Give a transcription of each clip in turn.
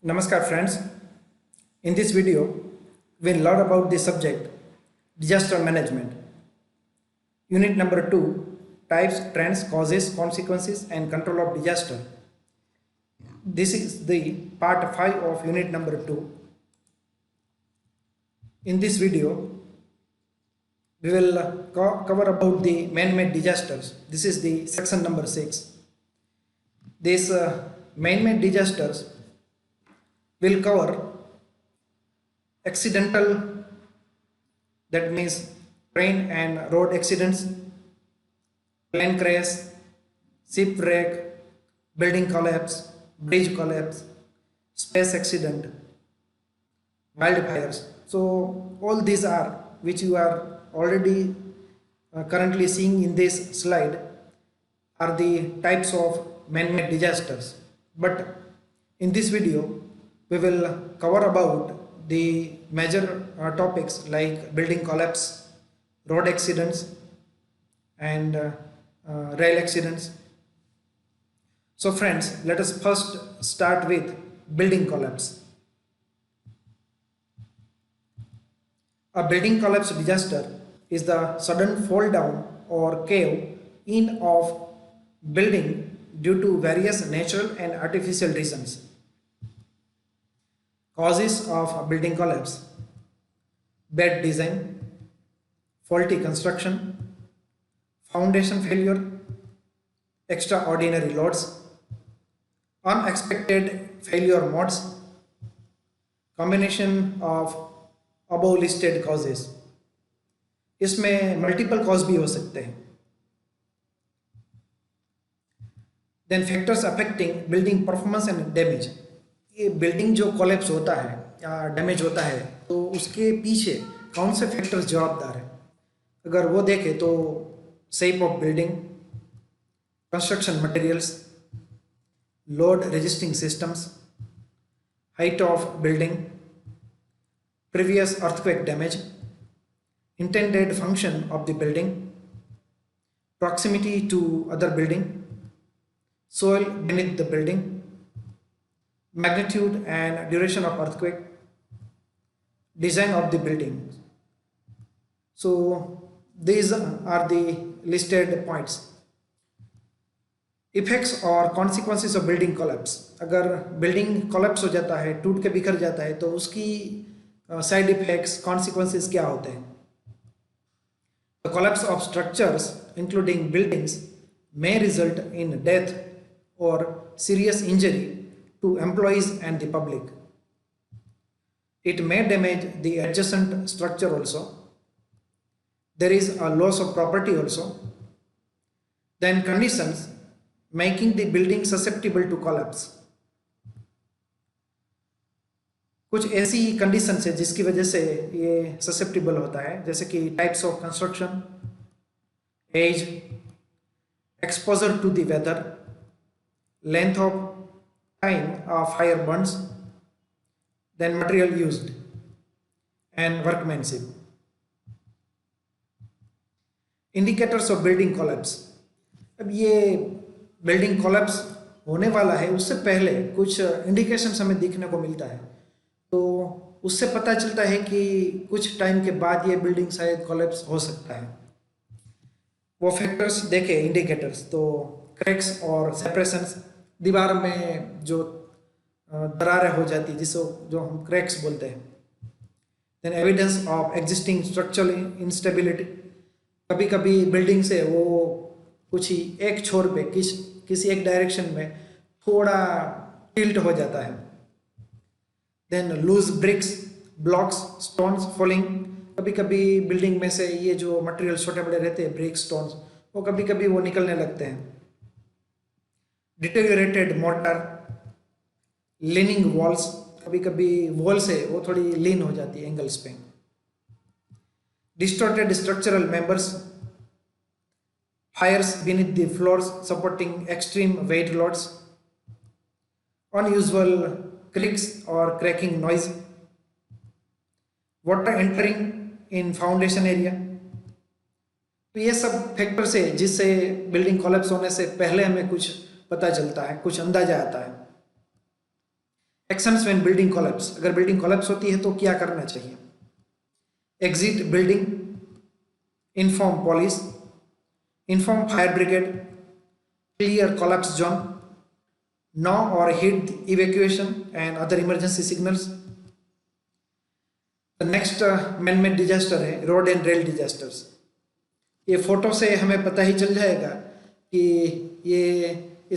Namaskar friends. In this video, we'll learn about the subject disaster management. Unit number 2, types, trends, causes, consequences and control of disaster. This is the part 5 of unit number 2. In this video, we will cover about the man-made disasters. This is the section number 6. These man-made disasters will cover accidental, that means train and road accidents, plane crash, shipwreck, building collapse, bridge collapse, space accident, wildfires. So all these are, which you are already currently seeing in this slide, are the types of man-made disasters. But in this video, we will cover about the major topics like building collapse, road accidents and rail accidents. So friends, let us first start with building collapse. A building collapse disaster is the sudden fall down or cave in of building due to various natural and artificial reasons. Causes of building collapse: bad design, faulty construction, foundation failure, extraordinary loads, unexpected failure modes, combination of above listed causes. इसमें multiple cause भी हो सकते हैं. Then factors affecting building performance and damage. ये building जो collapse होता है या डैमेज होता है तो उसके पीछे कौन से फैक्टर्स जवाबदार हैं. अगर वो देखें तो shape of building, construction materials, load resisting systems, height of building, previous earthquake damage, intended function of the building, proximity to other building, soil beneath the building, magnitude and duration of earthquake, design of the building. So these are the listed points. Effects और consequences of building collapse. अगर building collapse हो जाता है, टूट के बिखर जाता है, तो उसकी साइड इफेक्ट्स, कॉन्सिक्वेंसेस क्या होते हैं. The collapse of structures including buildings may result in death or serious injury to employees and the public. It may damage the adjacent structure also. There is a loss of property also. Then conditions making the building susceptible to collapse. कुछ ऐसी condition है जिसकी वजह से ये susceptible होता है, जैसे कि types of construction, age, exposure to the weather, length of time of fire burns, then material used and workmanship. Indicators of building collapse. अब ये बिल्डिंग कोलैप्स होने वाला है उससे पहले कुछ इंडिकेशंस हमें देखने को मिलता है, तो उससे पता चलता है कि कुछ टाइम के बाद ये बिल्डिंग शायद कोलैप्स हो सकता है. वो फैक्टर्स देखे इंडिकेटर्स, तो क्रैक्स और सेपरेशंस, दीवार में जो दरारें हो जाती है जिसको जो हम क्रैक्स बोलते हैं. Then evidence of existing structural instability. कभी कभी बिल्डिंग से वो कुछ ही एक छोर पे किसी एक डायरेक्शन में थोड़ा टिल्ट हो जाता है. Then loose bricks, blocks, stones falling. कभी कभी बिल्डिंग में से ये जो मटेरियल छोटे बड़े रहते हैं, ब्रिक्स, स्टोन्स, वो कभी कभी वो निकलने लगते हैं. डिटेरियोरेटेड मोर्टार, लीनिंग वॉल्स. कभी कभी वॉल से वो थोड़ी लीन हो जाती है एंगल्स पे. Distorted structural members, fires beneath the floors supporting extreme weight loads, unusual creaks or cracking noise, water entering in foundation area. तो ये सब फैक्टर्स है जिससे बिल्डिंग कोलैप्स होने से पहले हमें कुछ पता चलता है, कुछ अंदाजा आता है. एक्शंस व्हेन बिल्डिंग कोलैप्स, अगर बिल्डिंग कोलैप्स होती है तो क्या करना चाहिए? Exit building, inform police, inform fire brigade, clear collapse zone, know or hit evacuation and other emergency signals. The next man-made disaster है रोड एंड रेल डिजास्टर्स। ये photo से हमें पता ही चल जाएगा कि ये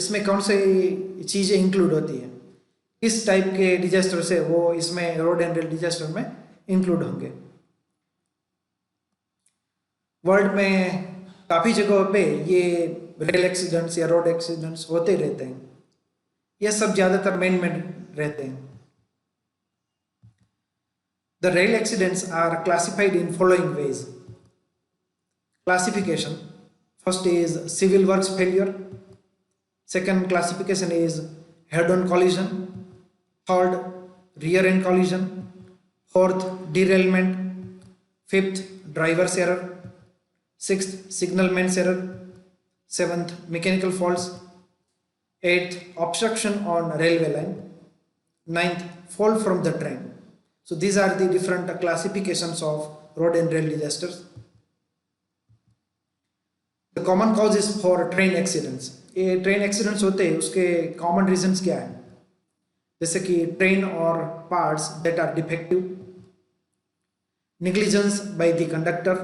इसमें कौन सी चीज़ें इंक्लूड होती हैं, किस टाइप के डिजास्टर से वो इसमें रोड एंड रेल डिजास्टर में इंक्लूड होंगे। वर्ल्ड में काफ़ी जगहों पे ये रेल एक्सीडेंट्स या रोड एक्सीडेंट्स होते रहते हैं। ये सब ज़्यादातर मैन मेड रहते हैं। The rail accidents are classified in following ways. Classification, first is civil works failure, second classification is head on collision, third rear end collision, fourth derailment, fifth driver's error, sixth signalman's error, seventh mechanical faults, eighth obstruction on railway line, ninth fall from the train. So these are the different classifications of road and rail disasters. The common causes for train accidents, ये train accidents होते हैं उसके common reasons क्या है? जैसे कि train और parts that are defective, negligence by the conductor,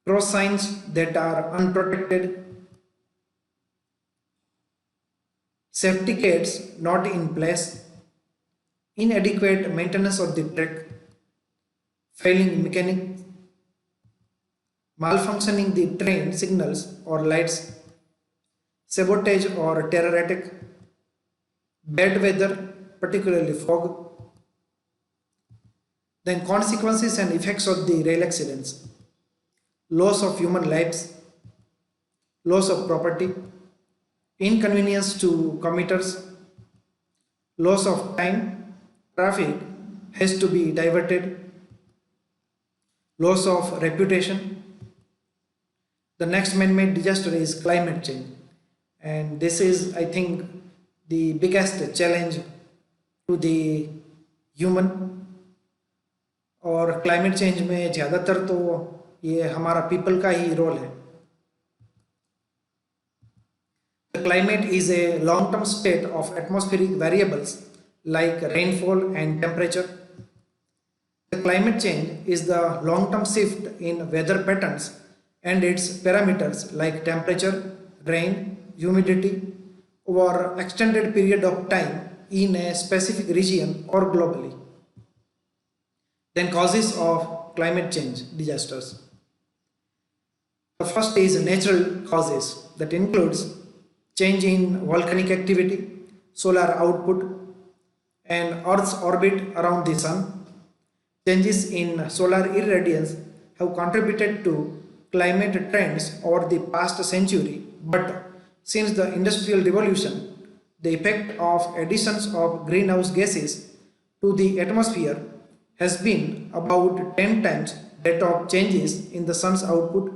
cross signs that are unprotected, safety gates not in place, inadequate maintenance of the track, failing mechanics, malfunctioning the train signals or lights, sabotage or terror attack, bad weather, particularly fog. Then consequences and effects of the rail accidents: loss of human lives, loss of property, inconvenience to commuters, loss of time, traffic has to be diverted, loss of reputation. The next man-made disaster is climate change, and this is, I think, the biggest challenge to the human. और climate change में ज़्यादातर तो ये हमारा people का ही role है। The climate is a long-term state of atmospheric variables like rainfall and temperature. The climate change is the long-term shift in weather patterns and its parameters like temperature, rain, humidity over extended period of time in a specific region or globally. Then causes of climate change disasters. The first is natural causes, that includes change in volcanic activity, solar output, and Earth's orbit around the sun. Changes in solar irradiance have contributed to climate trends over the past century, but since the Industrial Revolution, the effect of additions of greenhouse gases to the atmosphere has been about 10 times that of changes in the sun's output.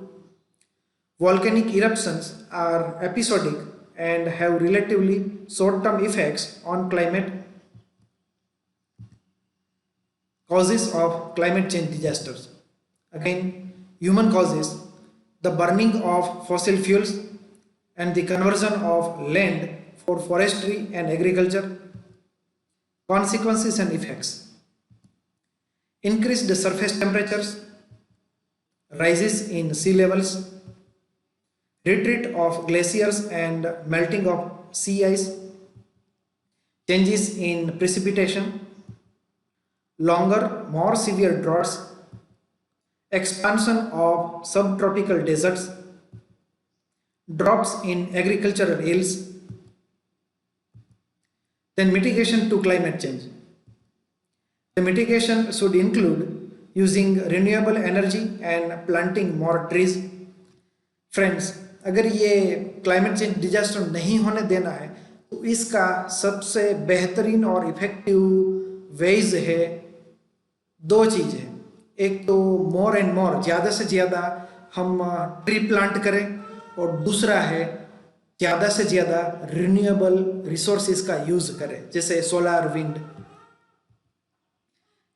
Volcanic eruptions are episodic and have relatively short-term effects on climate. Causes of climate change disasters. Again, human causes: the burning of fossil fuels and the conversion of land for forestry and agriculture. Consequences and effects: increased surface temperatures, rises in sea levels, retreat of glaciers and melting of sea ice, changes in precipitation, longer, more severe droughts, expansion of subtropical deserts, drops in agricultural yields. Then mitigation to climate change. The mitigation should include using renewable energy and planting more trees. Friends, अगर ये climate change disaster नहीं होने देना है तो इसका सबसे बेहतरीन और इफेक्टिव वेज है, दो चीज़ है। एक तो मोर एंड मोर, ज़्यादा से ज़्यादा हम ट्री प्लांट करें, और दूसरा है ज़्यादा से ज़्यादा रिन्यूएबल रिसोर्सेज का यूज करें, जैसे सोलर, विंड।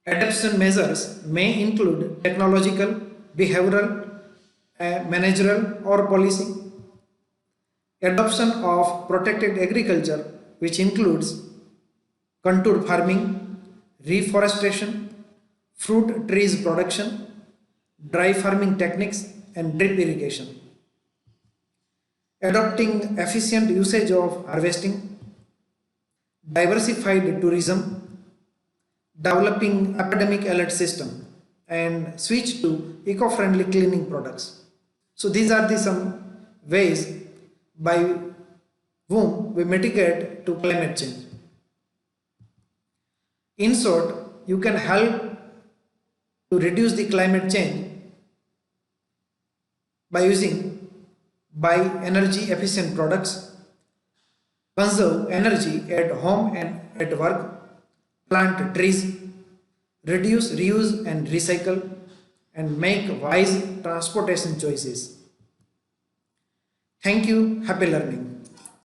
एडेप्शन मेजर्स में इंक्लूड टेक्नोलॉजिकल, बिहेवियरल, मैनेजरल और policy. Adoption of protected agriculture, which includes contour farming, reforestation, fruit trees production, dry farming techniques, and drip irrigation. Adopting efficient usage of harvesting, diversified tourism, developing epidemic alert system, and switch to eco-friendly cleaning products. So these are the some ways by whom we mitigate to climate change. In short, you can help to reduce the climate change by using energy efficient products, conserve energy at home and at work, plant trees, reduce, reuse and recycle, and make wise transportation choices. Thank you. Happy learning.